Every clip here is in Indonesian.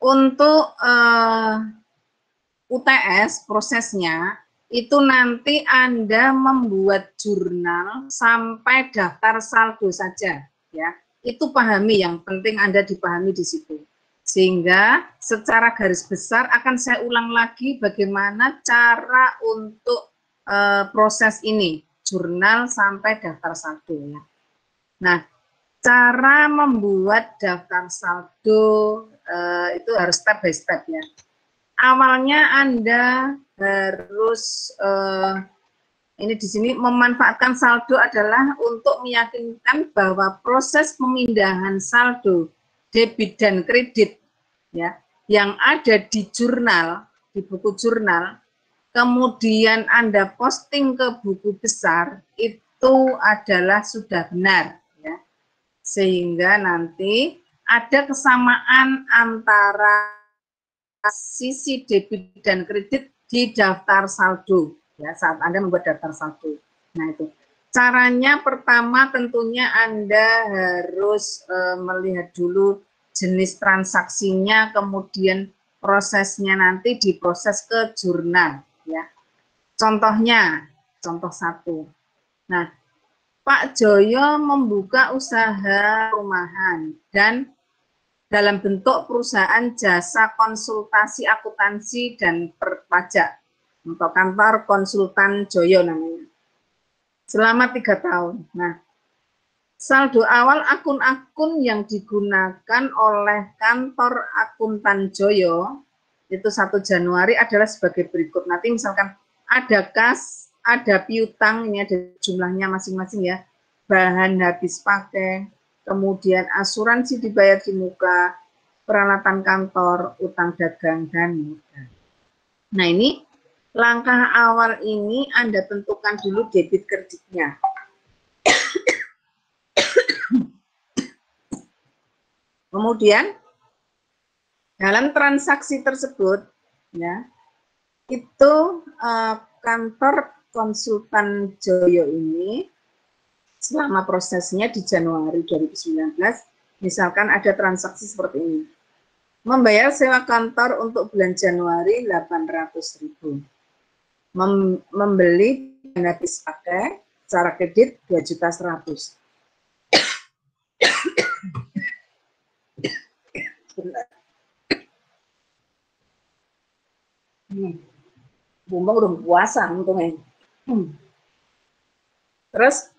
Untuk UTS prosesnya itu nanti Anda membuat jurnal sampai daftar saldo saja, ya. Itu pahami, yang penting Anda dipahami di situ. Sehingga secara garis besar akan saya ulang lagi bagaimana cara untuk proses ini, jurnal sampai daftar saldo, ya. Nah, cara membuat daftar saldo itu harus step by step, ya. Awalnya Anda harus ini di sini memanfaatkan saldo adalah untuk meyakinkan bahwa proses pemindahan saldo debit dan kredit, ya, yang ada di jurnal, di buku jurnal, kemudian Anda posting ke buku besar, itu adalah sudah benar, ya. Sehingga nanti ada kesamaan antara sisi debit dan kredit di daftar saldo, ya, saat Anda membuat daftar saldo. Nah, itu caranya. Pertama tentunya Anda harus melihat dulu jenis transaksinya, kemudian prosesnya nanti diproses ke jurnal, ya. Contohnya, contoh satu. Nah, Pak Joyo membuka usaha rumahan dan dalam bentuk perusahaan jasa konsultasi akuntansi dan pajak, untuk kantor konsultan Joyo namanya, selama 3 tahun. Nah, saldo awal akun-akun yang digunakan oleh kantor akuntan Joyo itu 1 Januari adalah sebagai berikut. Nanti misalkan ada kas, ada piutang, ini ada jumlahnya masing-masing, ya, bahan habis pakai, kemudian asuransi dibayar di muka, peralatan kantor, utang dagang, dan muka. Nah, ini langkah awal ini Anda tentukan dulu debit kreditnya. Kemudian dalam transaksi tersebut, ya, itu kantor konsultan Joyo ini selama prosesnya di Januari 2019, misalkan ada transaksi seperti ini. Membayar sewa kantor untuk bulan Januari 800.000. Membeli bahan habis pakai secara kredit 2.100.000. Bumbang udah puasa untungnya. Terus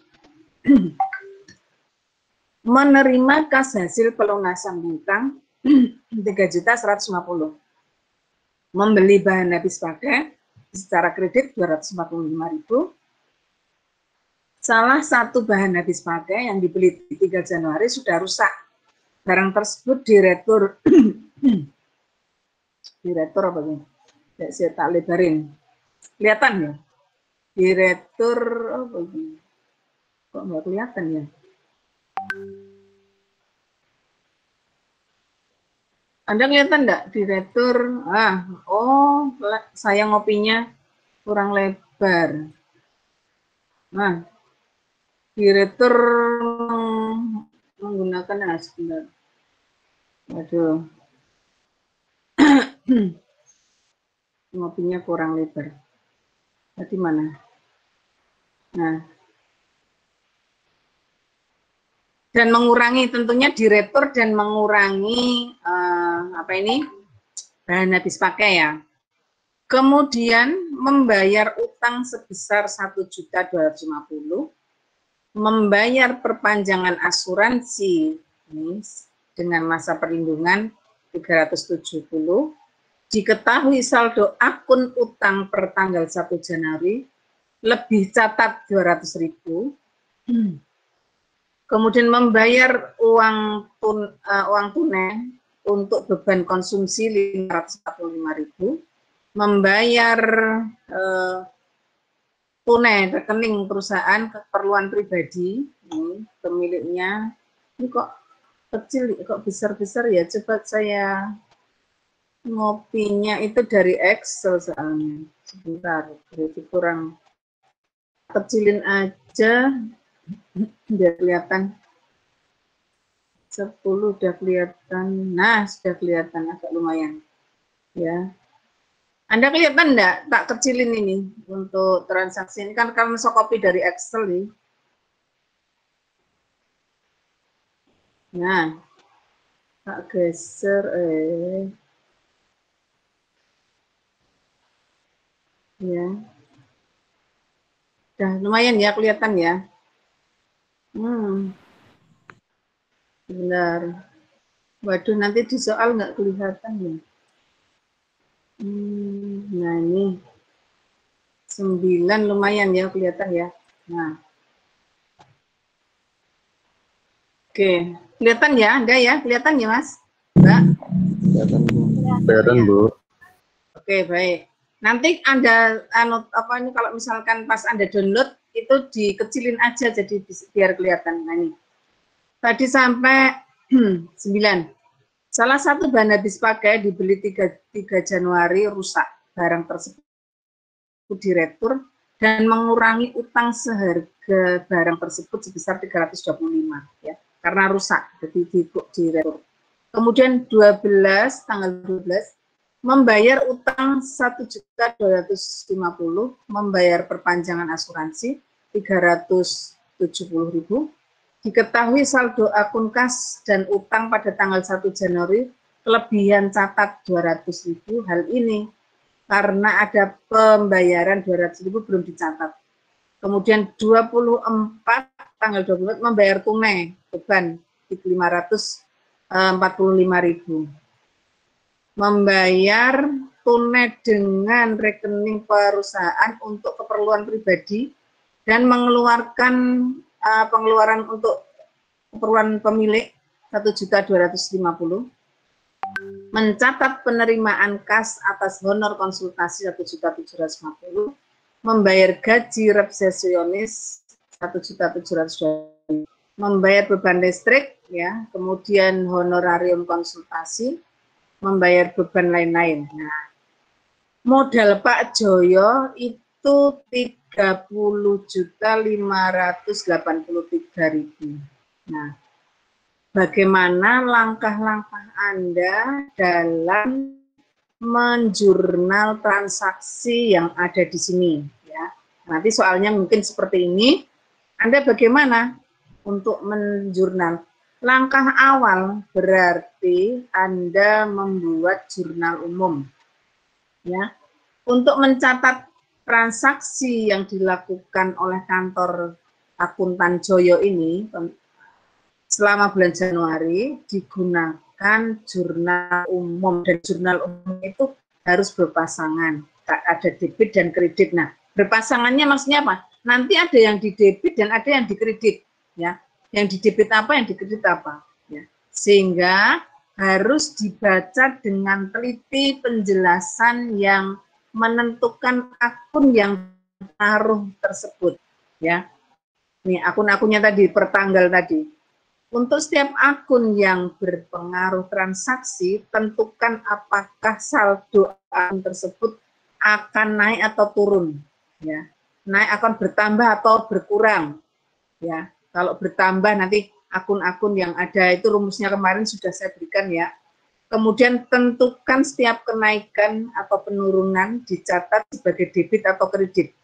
menerima kas hasil pelunasan hutang 3.150.000. Membeli bahan habis pakai secara kredit 245.000. Salah satu bahan habis pakai yang dibeli di 3 Januari sudah rusak. Barang tersebut diretur. Diretur apa ini? Saya tak lebarin. Kelihatan ya? Diretur apa ini? Kok nggak kelihatan ya? Anda kelihatan enggak diretur? Oh, saya ngopinya kurang lebar. Nah, diretur menggunakan sebentar. Waduh. Ngopinya kurang lebar. Tadi mana? Nah. Dan mengurangi, tentunya diretur dan mengurangi apa ini? Bahan habis pakai, ya. Kemudian membayar utang sebesar 1.250.000, membayar perpanjangan asuransi ini dengan masa perlindungan 370, diketahui saldo akun utang per tanggal 1 Januari lebih catat 200.000, kemudian membayar uang tunai untuk beban konsumsi 545.000, membayar tunai rekening perusahaan keperluan pribadi, ini pemiliknya, ini kok kecil, kok besar-besar ya, coba saya ngopinya itu dari Excel soalnya, sebentar, jadi kurang kecilin aja, biar kelihatan. 10 udah kelihatan. Nah, sudah kelihatan agak lumayan. Ya. Anda kelihatan enggak? Tak kecilin ini untuk transaksi. Ini kan kamu bisa copy dari Excel nih. Nah, tak geser ya. Udah lumayan ya kelihatan ya. Benar. Waduh, nanti di soal nggak kelihatan ya. Nah ini 9 lumayan ya kelihatan ya. Nah, oke, kelihatan ya, Anda ya, kelihatan ya Mas, Mbak? Kelihatan Bu. Oke, baik. Nanti Anda apa ini kalau misalkan pas Anda download itu dikecilin aja jadi biar kelihatan. Nah ini. Tadi sampai 9. Salah satu bahan habis pakai dibeli 3 Januari rusak. Barang tersebut diretur dan mengurangi utang seharga barang tersebut sebesar 325 ya. Karena rusak jadi diretur. Kemudian 12 tanggal 12 membayar utang 1.250.000, membayar perpanjangan asuransi 370.000. Diketahui saldo akun kas dan utang pada tanggal 1 Januari kelebihan catat 200.000. Hal ini karena ada pembayaran 200.000 belum dicatat. Kemudian 24 tanggal 24 membayar tunai beban 545.000. Membayar tunai dengan rekening perusahaan untuk keperluan pribadi dan mengeluarkan pengeluaran untuk keperluan pemilik 1.250.000. Mencatat penerimaan kas atas honor konsultasi 1.750.000. Membayar gaji resepsionis 1.750.000. Membayar beban listrik ya, kemudian honorarium konsultasi, membayar beban lain-lain. Nah, modal Pak Joyo itu 30.583.000. Nah, bagaimana langkah-langkah Anda dalam menjurnal transaksi yang ada di sini ya. Nanti soalnya mungkin seperti ini. Anda bagaimana untuk menjurnal? Langkah awal berarti Anda membuat jurnal umum. Ya. Untuk mencatat transaksi yang dilakukan oleh kantor akuntan Joyo ini selama bulan Januari digunakan jurnal umum, dan jurnal umum itu harus berpasangan. Ada debit dan kredit. Nah, berpasangannya maksudnya apa? Nanti ada yang di debit dan ada yang di kredit, ya. Yang di debit apa, yang di kredit apa, ya. Sehingga harus dibaca dengan teliti penjelasan yang menentukan akun yang taruh tersebut, ya. Ini akun-akunnya tadi, pertanggal tadi. Untuk setiap akun yang berpengaruh transaksi, tentukan apakah saldo akun tersebut akan naik atau turun, ya. Naik akan bertambah atau berkurang, ya. Kalau bertambah nanti akun-akun yang ada itu rumusnya kemarin sudah saya berikan ya. Kemudian tentukan setiap kenaikan atau penurunan dicatat sebagai debit atau kredit,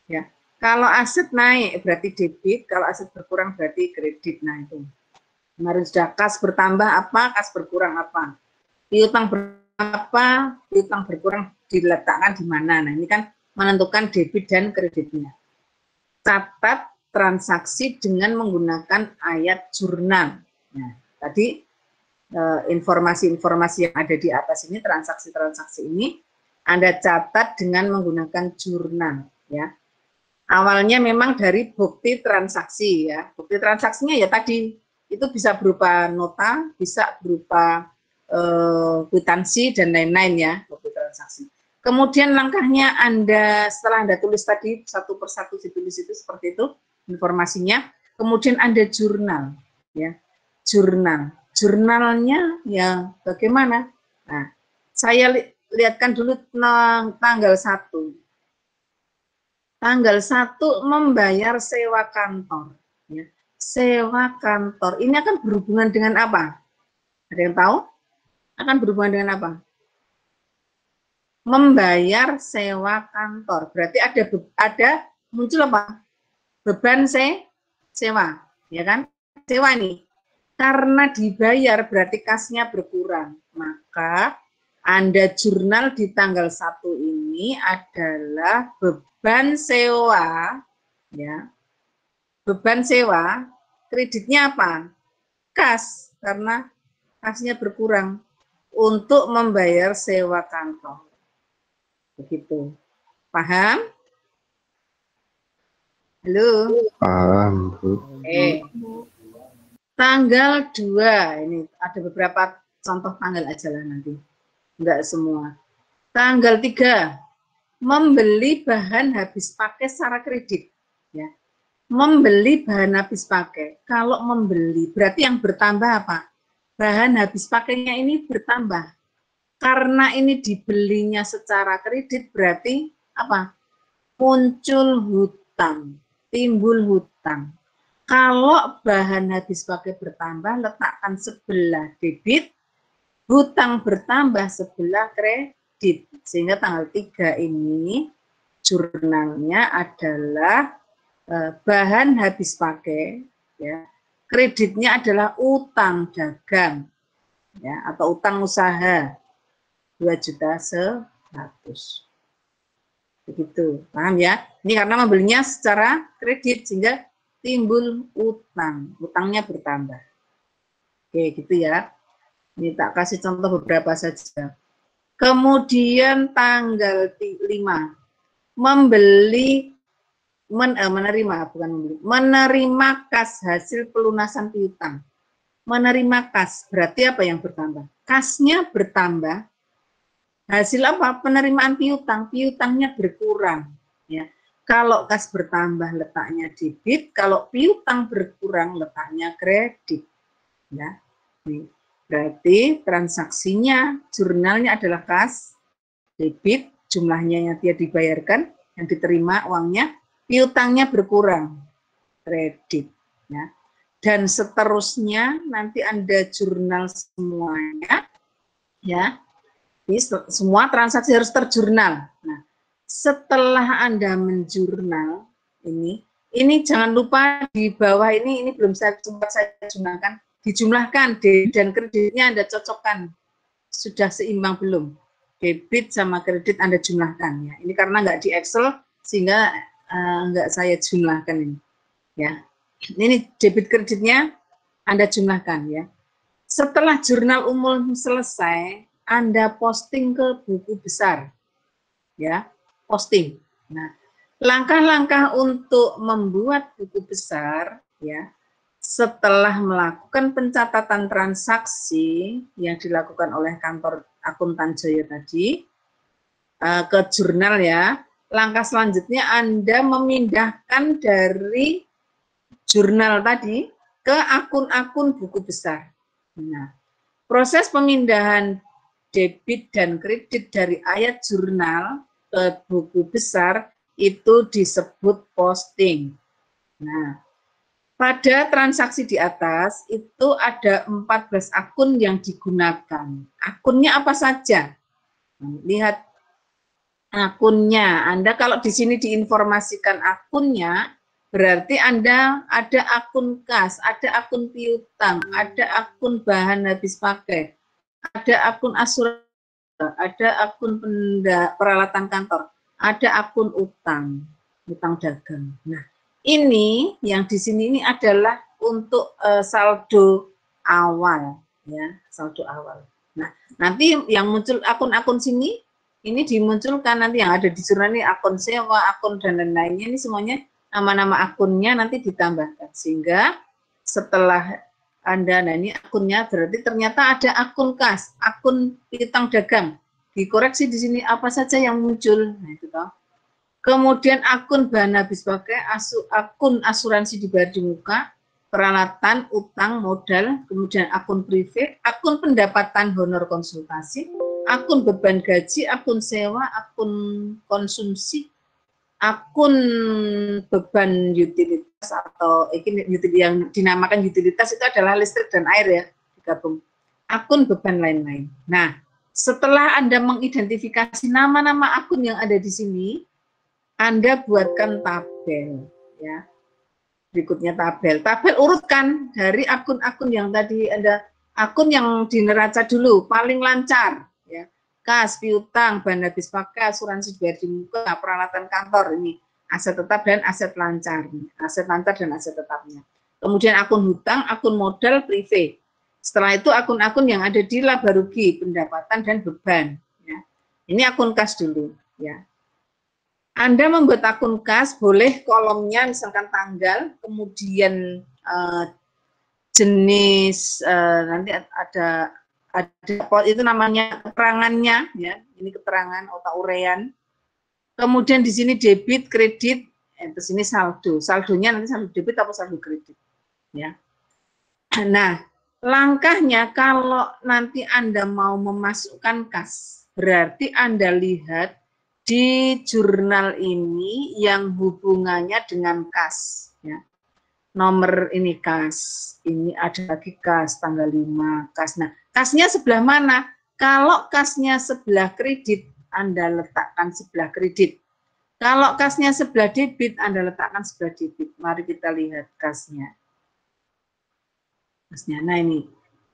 ya. Kalau aset naik berarti debit, kalau aset berkurang berarti kredit. Nah itu. Kemarin sudah kas bertambah apa, kas berkurang apa. Piutang berapa, piutang berkurang diletakkan di mana. Nah ini kan menentukan debit dan kreditnya. Catat transaksi dengan menggunakan ayat jurnal. Nah, tadi informasi-informasi yang ada di atas ini, transaksi-transaksi ini, Anda catat dengan menggunakan jurnal. Ya. Awalnya memang dari bukti transaksi. Ya. Bukti transaksinya ya tadi, itu bisa berupa nota, bisa berupa kwitansi dan lain-lain ya, bukti transaksi. Kemudian langkahnya Anda setelah Anda tulis tadi satu persatu ditulis itu seperti itu informasinya. Kemudian Anda jurnal, ya, jurnal. Jurnalnya ya bagaimana? Nah, saya lihatkan dulu tanggal 1. Tanggal 1 membayar sewa kantor. Ya. sewa kantor. Ini akan berhubungan dengan apa? Ada yang tahu? Akan berhubungan dengan apa? Membayar sewa kantor. Berarti ada muncul apa? Beban sewa, ya kan? Sewa nih. Karena dibayar berarti kasnya berkurang. Maka Anda jurnal di tanggal 1 ini adalah beban sewa, ya. Beban sewa, kreditnya apa? Kas, karena kasnya berkurang untuk membayar sewa kantor. Begitu. Paham? Halo? Paham, Bu. Tanggal 2, ini ada beberapa contoh tanggal aja lah nanti. Enggak semua. Tanggal 3, membeli bahan habis pakai secara kredit. Ya. Membeli bahan habis pakai. Kalau membeli, berarti yang bertambah apa? Bahan habis pakainya ini bertambah. Karena ini dibelinya secara kredit, berarti apa? Muncul hutang, timbul hutang. Kalau bahan habis pakai bertambah, letakkan sebelah debit, hutang bertambah sebelah kredit. Sehingga tanggal 3 ini jurnalnya adalah bahan habis pakai, ya. Kreditnya adalah utang dagang, ya, atau utang usaha 2.100.000. Begitu, paham ya? Ini karena membelinya secara kredit sehingga timbul utang, utangnya bertambah. Oke, gitu ya. Ini tak kasih contoh beberapa saja. Kemudian tanggal 5, menerima kas hasil pelunasan piutang. Menerima kas, berarti apa yang bertambah? Kasnya bertambah, hasil apa? Penerimaan piutang, piutangnya berkurang. Ya. Kalau kas bertambah letaknya debit, kalau piutang berkurang letaknya kredit. Ya. Berarti transaksinya, jurnalnya adalah kas, debit, jumlahnya yang dia dibayarkan, yang diterima uangnya, piutangnya berkurang, kredit. Ya. Dan seterusnya nanti Anda jurnal semuanya, ya. Ini semua transaksi harus terjurnal. Nah, setelah Anda menjurnal ini jangan lupa di bawah ini belum sempat saya jurnalkan, dijumlahkan debit dan kreditnya Anda cocokkan. Sudah seimbang belum? Debit sama kredit Anda jumlahkan ya. Ini karena nggak di Excel sehingga nggak saya jumlahkan ini. Ya. Ini debit kreditnya Anda jumlahkan ya. Setelah jurnal umum selesai, Anda posting ke buku besar. Ya, posting. Nah, langkah-langkah untuk membuat buku besar ya, setelah melakukan pencatatan transaksi yang dilakukan oleh kantor akuntan Jaya tadi ke jurnal ya, langkah selanjutnya Anda memindahkan dari jurnal tadi ke akun-akun buku besar. Nah, proses pemindahan debit dan kredit dari ayat jurnal ke buku besar itu disebut posting. Nah, pada transaksi di atas itu ada 14 akun yang digunakan. Akunnya apa saja? Lihat akunnya. Anda kalau di sini diinformasikan akunnya, berarti Anda ada akun kas, ada akun piutang, ada akun bahan habis pakai, ada akun asuransi, ada akun peralatan kantor, ada akun utang dagang. Nah, ini yang di sini ini adalah untuk saldo awal, ya, saldo awal. Nah, nanti yang muncul akun-akun sini, ini dimunculkan nanti yang ada di jurnal ini akun sewa, akun dan lain-lainnya, ini semuanya nama-nama akunnya nanti ditambahkan sehingga setelah Anda, nah ini akunnya berarti ternyata ada akun kas, akun piutang dagang. Dikoreksi di sini apa saja yang muncul. Nah, itu toh. Kemudian akun bahan habis pakai, akun asuransi dibayar di muka, peralatan, utang, modal, kemudian akun privat, akun pendapatan honor konsultasi, akun beban gaji, akun sewa, akun konsumsi, akun beban utilitas atau ini yang dinamakan utilitas itu adalah listrik dan air ya, digabung. Akun beban lain-lain. Nah, setelah Anda mengidentifikasi nama-nama akun yang ada di sini, Anda buatkan tabel ya. Berikutnya tabel. Tabel urutkan dari akun-akun yang tadi Anda, akun yang di neraca dulu paling lancar ya. Kas, piutang, bahan habis pakai, asuransi bayar di muka, peralatan kantor, ini aset tetap dan aset lancar. Aset lancar dan aset tetapnya. Kemudian akun hutang, akun modal, prive. Setelah itu akun-akun yang ada di laba rugi, pendapatan dan beban ya. Ini akun kas dulu ya. Anda membuat akun kas, boleh kolomnya misalkan tanggal, kemudian jenis, nanti ada itu namanya keterangannya, ya. Ini keterangan otak urean. Kemudian di sini debit, kredit, terus ini saldo. Saldonya nanti saldo debit atau saldo kredit, ya. Nah, langkahnya kalau nanti Anda mau memasukkan kas, berarti Anda lihat di jurnal ini yang hubungannya dengan kas ya. Nomor ini kas, ini ada lagi kas tanggal 5 kas. Nah, kasnya sebelah mana? Kalau kasnya sebelah kredit, Anda letakkan sebelah kredit. Kalau kasnya sebelah debit, Anda letakkan sebelah debit. Mari kita lihat kasnya. Kasnya. Nah, ini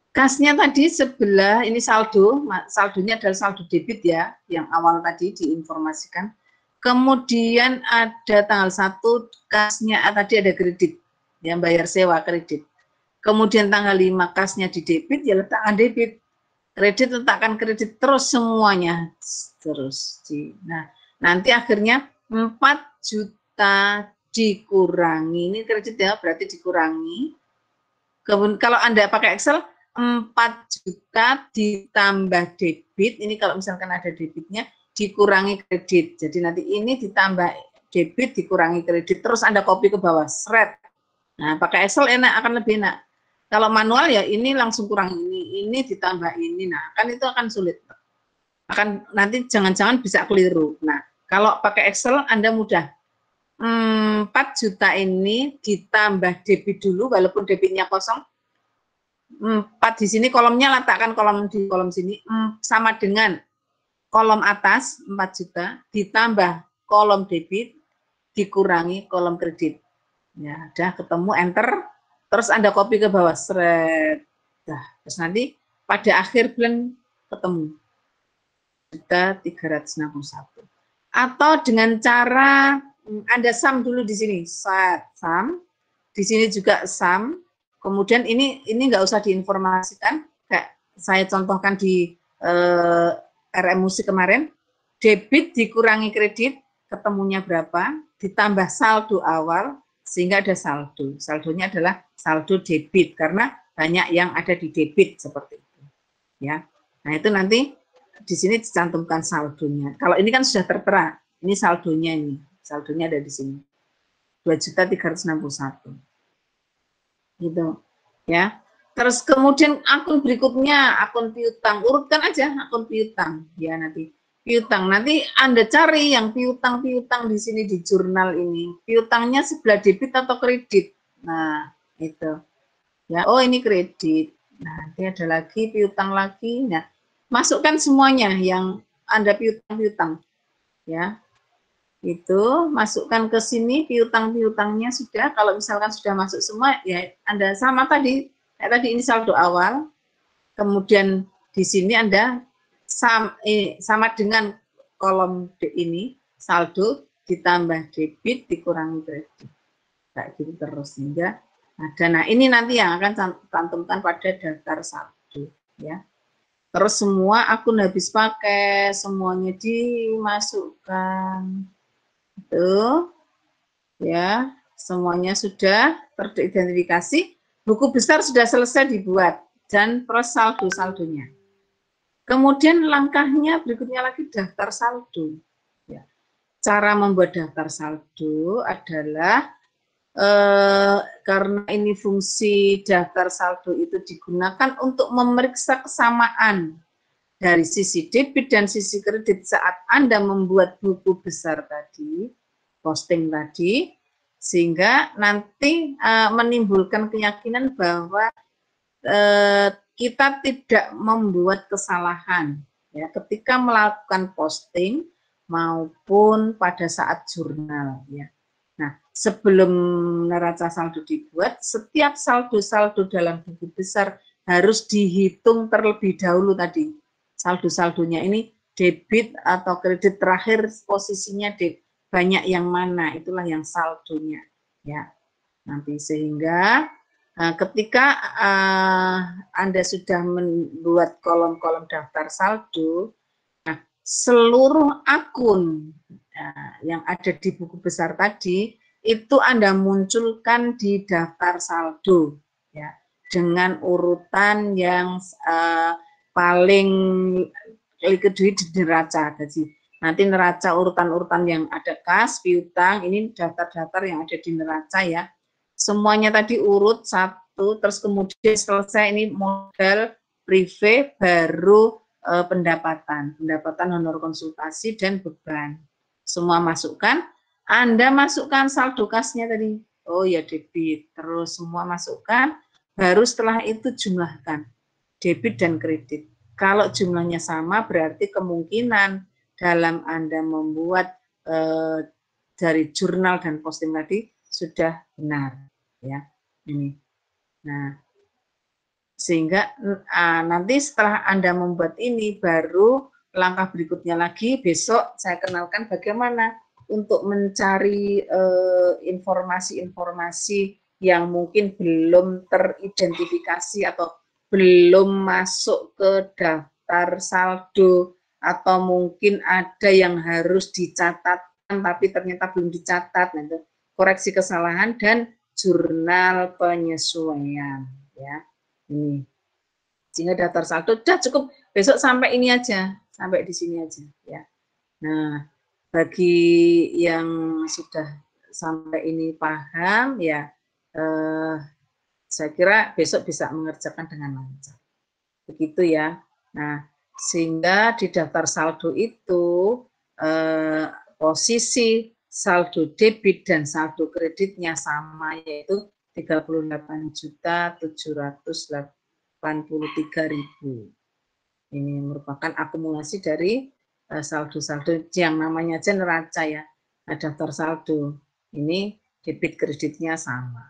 kasnya tadi sebelah, ini saldo, saldonya adalah saldo debit ya, yang awal tadi diinformasikan. Kemudian ada tanggal 1, kasnya tadi ada kredit, yang bayar sewa kredit. Kemudian tanggal 5, kasnya di debit, ya letakkan debit. Kredit letakkan kredit, terus semuanya. Terus. Nah, nanti akhirnya 4 juta dikurangi, ini kredit ya, berarti dikurangi. Kalau Anda pakai Excel, 4 juta ditambah debit, ini kalau misalkan ada debitnya, dikurangi kredit. Jadi nanti ini ditambah debit, dikurangi kredit, terus Anda copy ke bawah, seret. Nah, pakai Excel enak, akan lebih enak. Kalau manual ya ini langsung kurang ini ditambah ini, nah kan itu akan sulit. Akan nanti jangan-jangan bisa keliru. Nah, kalau pakai Excel Anda mudah. 4 juta ini ditambah debit dulu, walaupun debitnya kosong. 4 di sini kolomnya letakkan kolom di kolom sini sama dengan kolom atas 4 juta ditambah kolom debit dikurangi kolom kredit. Ya, udah ketemu enter, terus Anda copy ke bawah seret. Nah, terus nanti pada akhir bulan ketemu juta 361. Atau dengan cara Anda sum dulu di sini, sum, di sini juga sum. Kemudian ini nggak usah diinformasikan, kayak saya contohkan di RM Musik kemarin, debit dikurangi kredit, ketemunya berapa, ditambah saldo awal, sehingga ada saldo. Saldonya adalah saldo debit, karena banyak yang ada di debit, seperti itu. Ya. Nah itu nanti di sini dicantumkan saldonya. Kalau ini kan sudah tertera, ini saldonya ini. Saldonya ada di sini. 2.361. Gitu. Ya. Terus kemudian akun berikutnya, akun piutang. Urutkan aja akun piutang. Ya, nanti piutang. Nanti Anda cari yang piutang-piutang di sini di jurnal ini. Piutangnya sebelah debit atau kredit. Nah, itu. Ya, oh ini kredit. Nah, nanti ada lagi piutang lagi. Nah, masukkan semuanya yang Anda piutang-piutang. Ya. Itu masukkan ke sini piutang-piutangnya sudah. Kalau misalkan sudah masuk semua, ya Anda sama tadi, kayak tadi ini saldo awal, kemudian di sini Anda sama dengan kolom ini, saldo ditambah debit dikurangi kredit. Kayak gitu terus, sehingga ada. Nah ini nanti yang akan cantumkan pada daftar saldo. Ya. Terus semua akun habis pakai, semuanya dimasukkan. Itu ya, semuanya sudah teridentifikasi, buku besar sudah selesai dibuat dan proses saldo-saldonya. Kemudian langkahnya berikutnya lagi daftar saldo. Ya. Cara membuat daftar saldo adalah karena ini fungsi daftar saldo itu digunakan untuk memeriksa kesamaan dari sisi debit dan sisi kredit saat Anda membuat buku besar tadi, posting tadi, sehingga nanti menimbulkan keyakinan bahwa kita tidak membuat kesalahan ya ketika melakukan posting maupun pada saat jurnal ya. Nah, sebelum neraca saldo dibuat, setiap saldo-saldo dalam buku besar harus dihitung terlebih dahulu tadi. Saldo-saldonya ini debit atau kredit terakhir posisinya banyak yang mana, itulah yang saldonya ya. Nanti sehingga ketika Anda sudah membuat kolom-kolom daftar saldo, nah seluruh akun yang ada di buku besar tadi itu Anda munculkan di daftar saldo ya dengan urutan yang paling kedua di neraca. Jadi nanti neraca urutan-urutan yang ada kas, piutang, ini daftar-daftar yang ada di neraca ya. Semuanya tadi urut satu, terus kemudian selesai ini modal, prive, baru pendapatan honor konsultasi dan beban. Semua masukkan, Anda masukkan saldo kasnya tadi. Oh ya debit, terus semua masukkan, baru setelah itu jumlahkan debit dan kredit. Kalau jumlahnya sama berarti kemungkinan dalam Anda membuat dari jurnal dan posting tadi sudah benar ya ini. Nah, sehingga nanti setelah Anda membuat ini baru langkah berikutnya lagi besok saya kenalkan bagaimana untuk mencari informasi-informasi yang mungkin belum teridentifikasi atau belum masuk ke daftar saldo atau mungkin ada yang harus dicatatkan tapi ternyata belum dicatat. Nah, itu koreksi kesalahan dan jurnal penyesuaian ya. Ini. Sehingga daftar saldo sudah cukup besok sampai ini aja, sampai di sini aja ya. Nah, bagi yang sudah sampai ini paham ya saya kira besok bisa mengerjakan dengan lancar. Begitu ya. Nah, sehingga di daftar saldo itu posisi saldo debit dan saldo kreditnya sama, yaitu 38.783.000. Ini merupakan akumulasi dari saldo-saldo yang namanya aja neraca ya. Nah, daftar saldo ini debit kreditnya sama.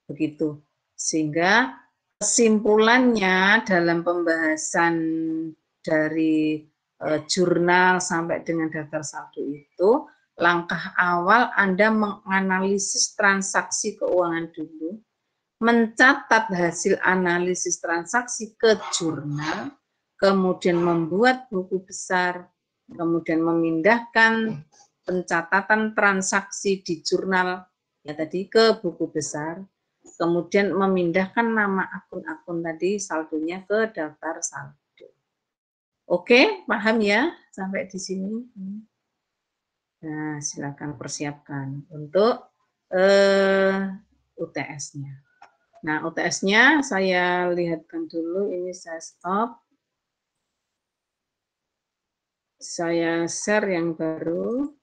Begitu. Sehingga kesimpulannya dalam pembahasan dari jurnal sampai dengan daftar saldo itu, langkah awal Anda menganalisis transaksi keuangan dulu, mencatat hasil analisis transaksi ke jurnal, kemudian membuat buku besar, kemudian memindahkan pencatatan transaksi di jurnal ya tadi ke buku besar, kemudian memindahkan nama akun-akun tadi saldonya ke daftar saldo. Oke, paham ya sampai di sini? Nah, silakan persiapkan untuk UTS-nya. Nah, UTS-nya saya lihatkan dulu, ini saya stop. Saya share yang baru.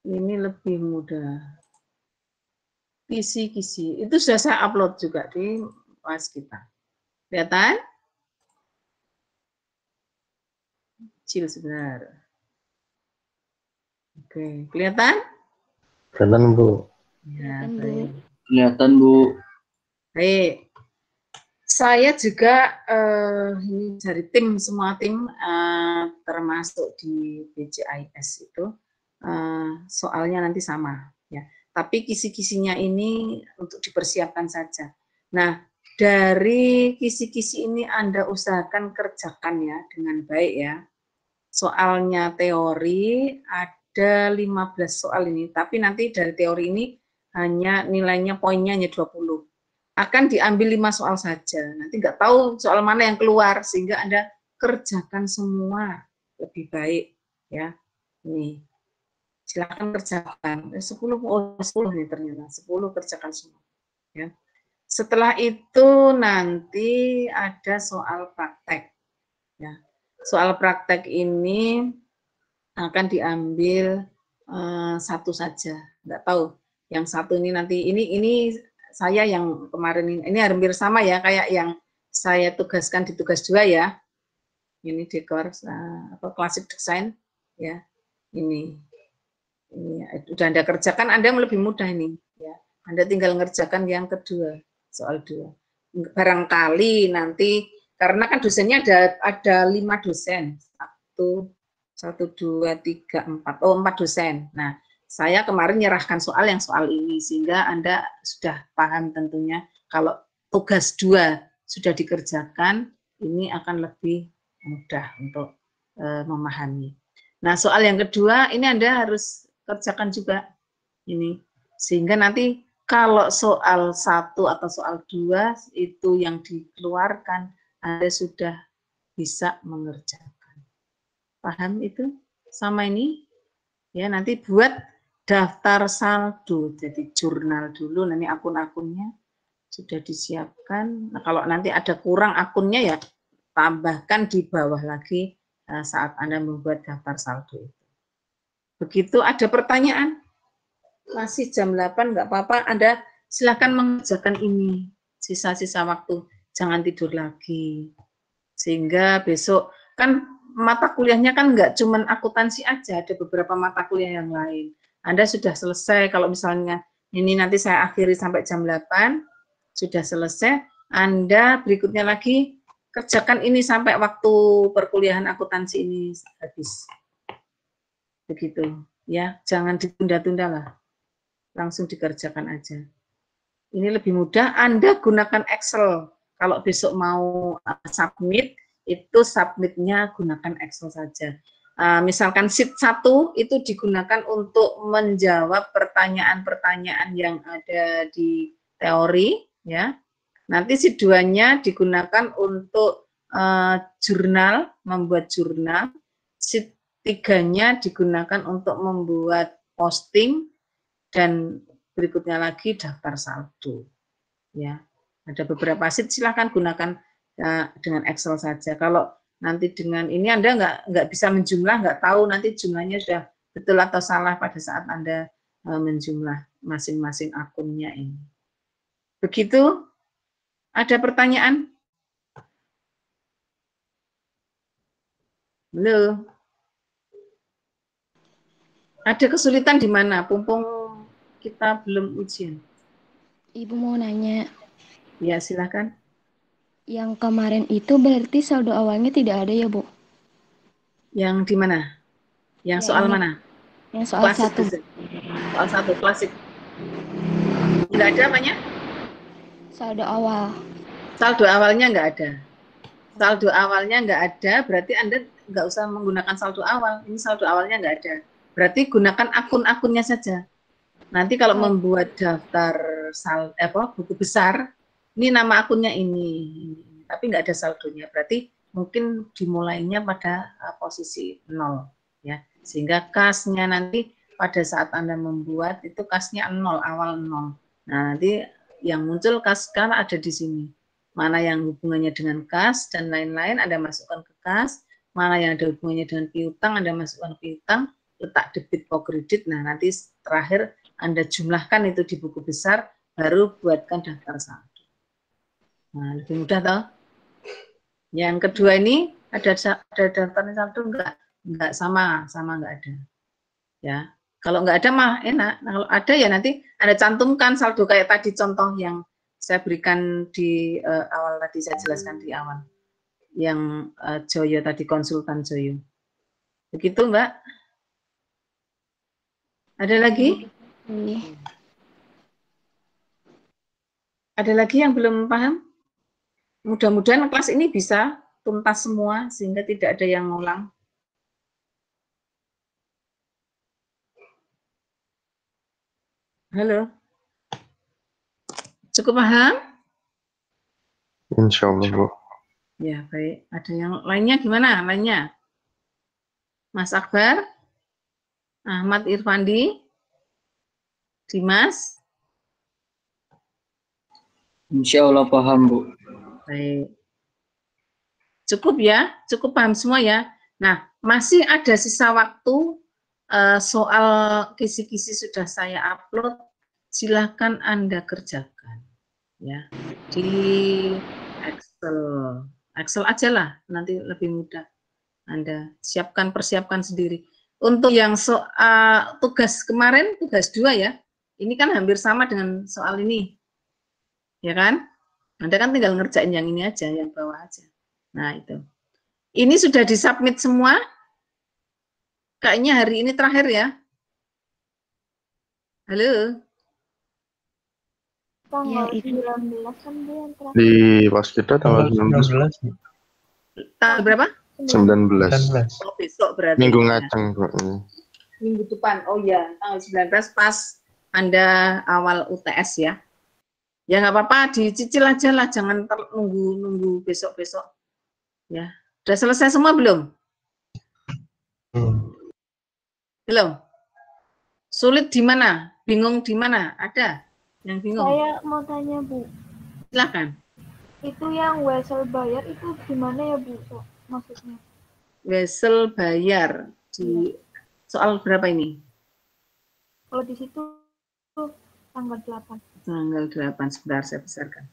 Ini lebih mudah. Kisi-kisi, itu sudah saya upload juga di Waskita. Kelihatan? Kecil sebentar. Oke, kelihatan? Kelihatan, Bu. Ya, baik. Kelihatan, Bu. Baik. Saya juga ini dari tim, semua tim termasuk di BCIS itu soalnya nanti sama ya. Tapi kisi-kisinya ini untuk dipersiapkan saja. Nah, dari kisi-kisi ini Anda usahakan kerjakan ya dengan baik ya. Soalnya teori ada 15 soal ini, tapi nanti dari teori ini hanya nilainya poinnya hanya 20. Akan diambil 5 soal saja. Nanti nggak tahu soal mana yang keluar, sehingga Anda kerjakan semua lebih baik ya. Nih. Silakan kerjakan. 10 nih ternyata. 10 kerjakan semua. Ya. Setelah itu nanti ada soal praktek. Ya. Soal praktek ini akan diambil satu saja, nggak tahu. Yang satu ini nanti ini saya yang kemarin ini hampir sama ya kayak yang saya tugaskan di tugas 2 ya. Ini dekor klasik desain ya. Ini udah Anda kerjakan, Anda lebih mudah ini ya. Anda tinggal ngerjakan yang kedua, soal 2. Barangkali nanti karena kan dosennya ada 5 dosen. 1 2 3 4. Oh, 4 dosen. Nah, saya kemarin menyerahkan soal ini sehingga Anda sudah paham tentunya kalau tugas 2 sudah dikerjakan, ini akan lebih mudah untuk memahami. Nah, soal yang kedua ini Anda harus kerjakan juga ini sehingga nanti kalau soal 1 atau soal 2 itu yang dikeluarkan Anda sudah bisa mengerjakan. Paham itu sama ini? Ya, nanti buat daftar saldo, jadi jurnal dulu, nanti akun-akunnya sudah disiapkan. Nah, kalau nanti ada kurang akunnya ya tambahkan di bawah lagi saat Anda membuat daftar saldo itu. Begitu ada pertanyaan? Masih jam 8 nggak apa-apa, Anda silakan mengerjakan ini. Sisa-sisa waktu, jangan tidur lagi. Sehingga besok, kan mata kuliahnya kan nggak cuma akuntansi aja, ada beberapa mata kuliah yang lain. Anda sudah selesai, kalau misalnya ini nanti saya akhiri sampai jam 8, sudah selesai, Anda berikutnya lagi kerjakan ini sampai waktu perkuliahan akuntansi ini habis. Begitu, ya, jangan ditunda-tunda lah. Langsung dikerjakan aja. Ini lebih mudah, Anda gunakan Excel. Kalau besok mau submit, itu submitnya gunakan Excel saja. Misalkan sheet 1 itu digunakan untuk menjawab pertanyaan-pertanyaan yang ada di teori, ya. Nanti sheet 2-nya digunakan untuk jurnal, membuat jurnal. Sheet 3-nya digunakan untuk membuat posting, dan berikutnya lagi daftar saldo. Ya, ada beberapa sheet silahkan gunakan dengan Excel saja. Kalau nanti dengan ini Anda nggak bisa menjumlah, nggak tahu nanti jumlahnya sudah betul atau salah pada saat Anda menjumlah masing-masing akunnya ini. Begitu? Ada pertanyaan? Belum? Ada kesulitan di mana? Pumpung kita belum ujian. Ibu mau nanya. Ya, silakan. Yang kemarin itu berarti saldo awalnya tidak ada ya, Bu? Yang di mana? Yang ya, soal ini. mana? Yang soal klasik 1. Soal 1, klasik. Enggak ada apanya? Saldo awal. Saldo awalnya enggak ada. Saldo awalnya enggak ada, berarti Anda enggak usah menggunakan saldo awal. Ini saldo awalnya enggak ada. Berarti gunakan akun-akunnya saja. Nanti kalau membuat daftar buku besar, ini nama akunnya ini, tapi enggak ada saldonya. Berarti mungkin dimulainya pada posisi 0, ya. Sehingga kasnya nanti pada saat Anda membuat itu kasnya 0, awal 0. Nah, nanti yang muncul kas kan ada di sini. Mana yang hubungannya dengan kas dan lain-lain Anda masukkan ke kas, mana yang ada hubungannya dengan piutang Anda masukkan piutang, letak debit atau kredit. Nah, nanti terakhir Anda jumlahkan itu di buku besar, baru buatkan daftar saldo. Nah, lebih mudah toh? Yang kedua ini ada daftar saldo enggak sama enggak ada. Ya. Kalau enggak ada mah enak. Nah, kalau ada ya nanti Anda cantumkan saldo kayak tadi contoh yang saya berikan di awal tadi, saya jelaskan di awal. Yang Joyo tadi, konsultan Joyo. Begitu, Mbak? Ada lagi? Ada lagi yang belum paham? Mudah-mudahan kelas ini bisa tuntas semua sehingga tidak ada yang ngulang. Halo. Cukup paham? Insya Allah, Bu. Ya, baik. Ada yang lainnya gimana? Lainnya? Mas Akbar? Ahmad Irfandi? Dimas? Insya Allah paham, Bu. Baik. Cukup ya? Cukup paham semua ya? Nah, masih ada sisa waktu soal kisi-kisi sudah saya upload, silahkan Anda kerjakan ya di Excel. Excel aja lah, nanti lebih mudah. Anda persiapkan sendiri. Untuk yang soal tugas kemarin, tugas 2 ya, ini kan hampir sama dengan soal ini, ya kan? Anda kan tinggal ngerjain yang ini aja, yang bawah aja. Nah itu. Ini sudah disubmit semua. Kayaknya hari ini terakhir ya. Halo. Ya, Tanggal itu. 19 kan dia yang terakhir. Di Waskita tanggal 19. Tanggal berapa? 19. Oh, besok berarti. Minggu ya. ngaceng. Minggu depan. Oh ya, tanggal 19 pas Anda awal UTS ya. Ya nggak apa-apa, dicicil aja lah, jangan nunggu besok-besok. Ya, udah selesai semua belum? Belum. Sulit di mana? Bingung di mana? Ada yang bingung? Saya mau tanya Bu, Silakan. itu yang wesel bayar itu gimana ya Bu? Maksudnya? Wesel bayar di soal berapa ini? Kalau di situ tuh tanggal 8. Tanggal 8, sebentar saya besarkan.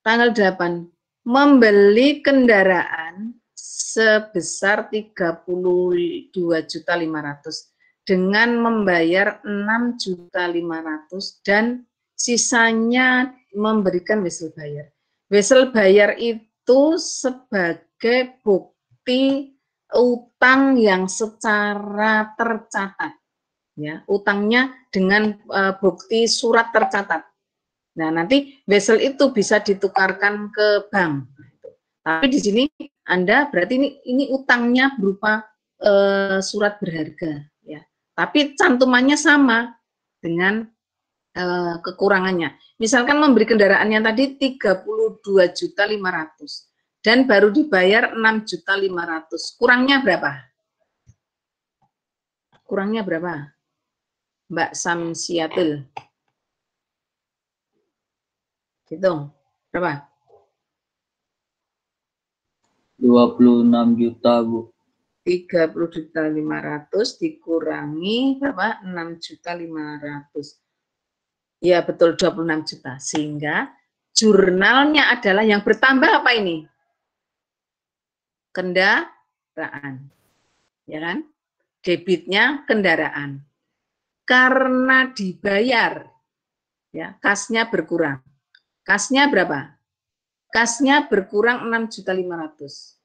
Tanggal 8, membeli kendaraan sebesar 32.500.000 dengan membayar 6.500.000 dan sisanya memberikan wesel bayar. Wesel bayar itu sebagai bukti utang yang secara tercatat. Ya, utangnya dengan bukti surat tercatat. Nah, nanti wesel itu bisa ditukarkan ke bank. Tapi di sini Anda berarti ini utangnya berupa surat berharga, ya. Tapi cantumannya sama dengan kekurangannya. Misalkan memberi kendaraannya tadi 32.500.000 dan baru dibayar 6.500.000. Kurangnya berapa? Kurangnya berapa? Mbak Samsiatul. Hitung. Berapa? 26 juta, Bu. 30.500.000 dikurangi berapa? 6.500.000. Ya, betul 26 juta. Sehingga jurnalnya adalah yang bertambah apa ini? Kendaraan. Ya kan? Debitnya kendaraan. Karena dibayar, ya, kasnya berkurang. Kasnya berapa? Kasnya berkurang 6.500.000.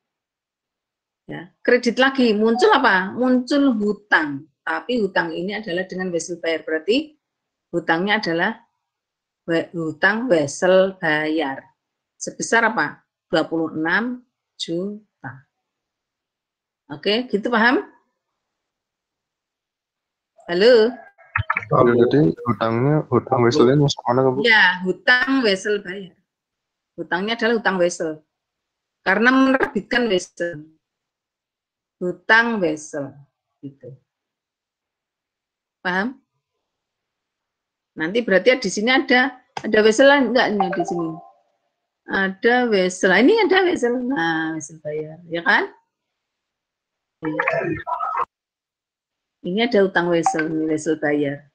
Ya, kredit lagi, muncul apa? Muncul hutang. Tapi hutang ini adalah dengan wesel bayar. Berarti hutangnya adalah hutang wesel bayar. Sebesar apa? 26 juta. Oke, gitu paham? Halo? Jadi hutang weselnya masuk mana, Bu? Ya, hutang wesel bayar. Hutangnya adalah hutang wesel. Karena menerbitkan wesel. Hutang wesel. Gitu. Paham? Nanti berarti di sini ada wesel enggak nih di sini? Ada wesel. Ini ada wesel. Nah, wesel bayar, ya kan? Ini ada utang wesel, ini wesel bayar.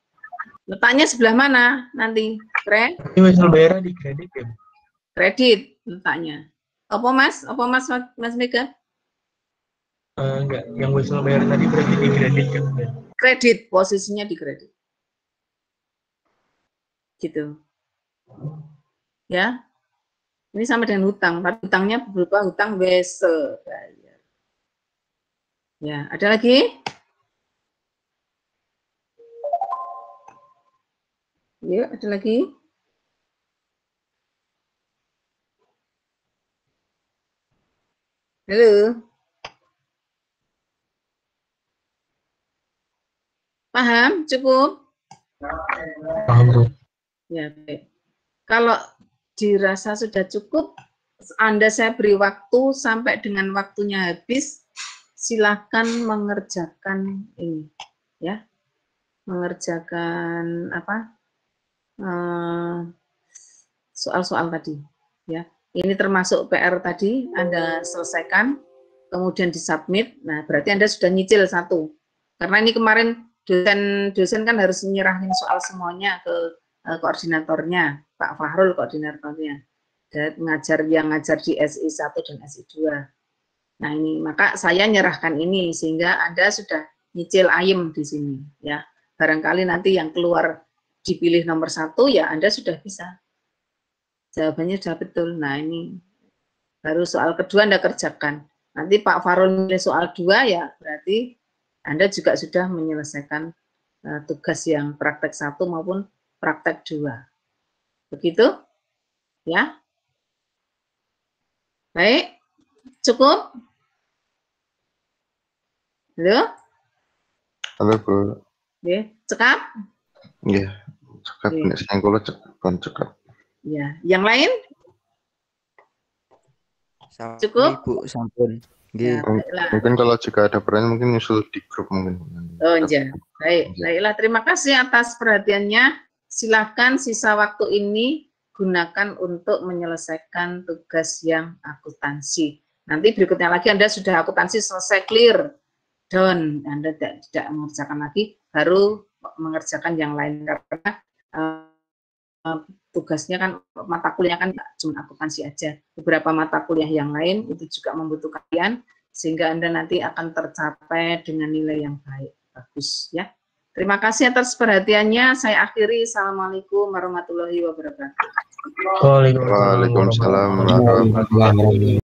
Letaknya sebelah mana nanti? Ini wesel bayarnya di kredit ya, Bu? Kredit letaknya. Apa Mas? Apa Mas Mega? Enggak, yang wesel bayar tadi berarti di kredit kan? Kredit, posisinya di kredit. Gitu. Ya. Ini sama dengan hutang, tapi hutangnya berupa hutang wesel bayar. Ya, ada lagi? Yuk, ada lagi? Halo? Paham? Cukup? Paham, Bu. Ya, baik. Kalau dirasa sudah cukup, Anda saya beri waktu sampai dengan waktunya habis, silakan mengerjakan ini, ya. Mengerjakan apa? Soal-soal tadi, ya. Ini termasuk PR tadi Anda selesaikan, kemudian disubmit. Nah, berarti Anda sudah nyicil satu. Karena ini kemarin dosen kan harus menyerahin soal semuanya ke koordinatornya, Pak Fahrul koordinatornya. Dan yang ngajar di SI1 dan SI2. Nah ini, maka saya nyerahkan ini sehingga Anda sudah nyicil ayem di sini ya. Barangkali nanti yang keluar dipilih nomor 1 ya Anda sudah bisa. Jawabannya sudah betul. Nah ini baru soal kedua Anda kerjakan. Nanti Pak Farul milih soal 2 ya berarti Anda juga sudah menyelesaikan tugas yang praktek 1 maupun praktek 2. Begitu? Ya. Baik. Cukup? Halo? Halo, Bu. Oke, cekap? Iya, cekap. Nek sing kula cekap. Ya, yang lain? Sami, Cukup? Bu, sampun. Ya, Nggih. baiklah. Mungkin kalau jika ada pertanyaan mungkin nyusul di grup mungkin. Oh iya, baik. Baiklah, terima kasih atas perhatiannya. Silakan sisa waktu ini gunakan untuk menyelesaikan tugas yang akuntansi. Nanti berikutnya lagi Anda sudah akuntansi selesai clear, done. Anda tidak mengerjakan lagi, baru mengerjakan yang lain karena tugasnya kan mata kuliah kan cuma akuntansi aja. Beberapa mata kuliah yang lain itu juga membutuhkan kalian sehingga Anda nanti akan tercapai dengan nilai yang baik, bagus ya. Terima kasih atas perhatiannya. Saya akhiri. Assalamualaikum warahmatullahi wabarakatuh. Waalaikumsalam warahmatullahi wabarakatuh.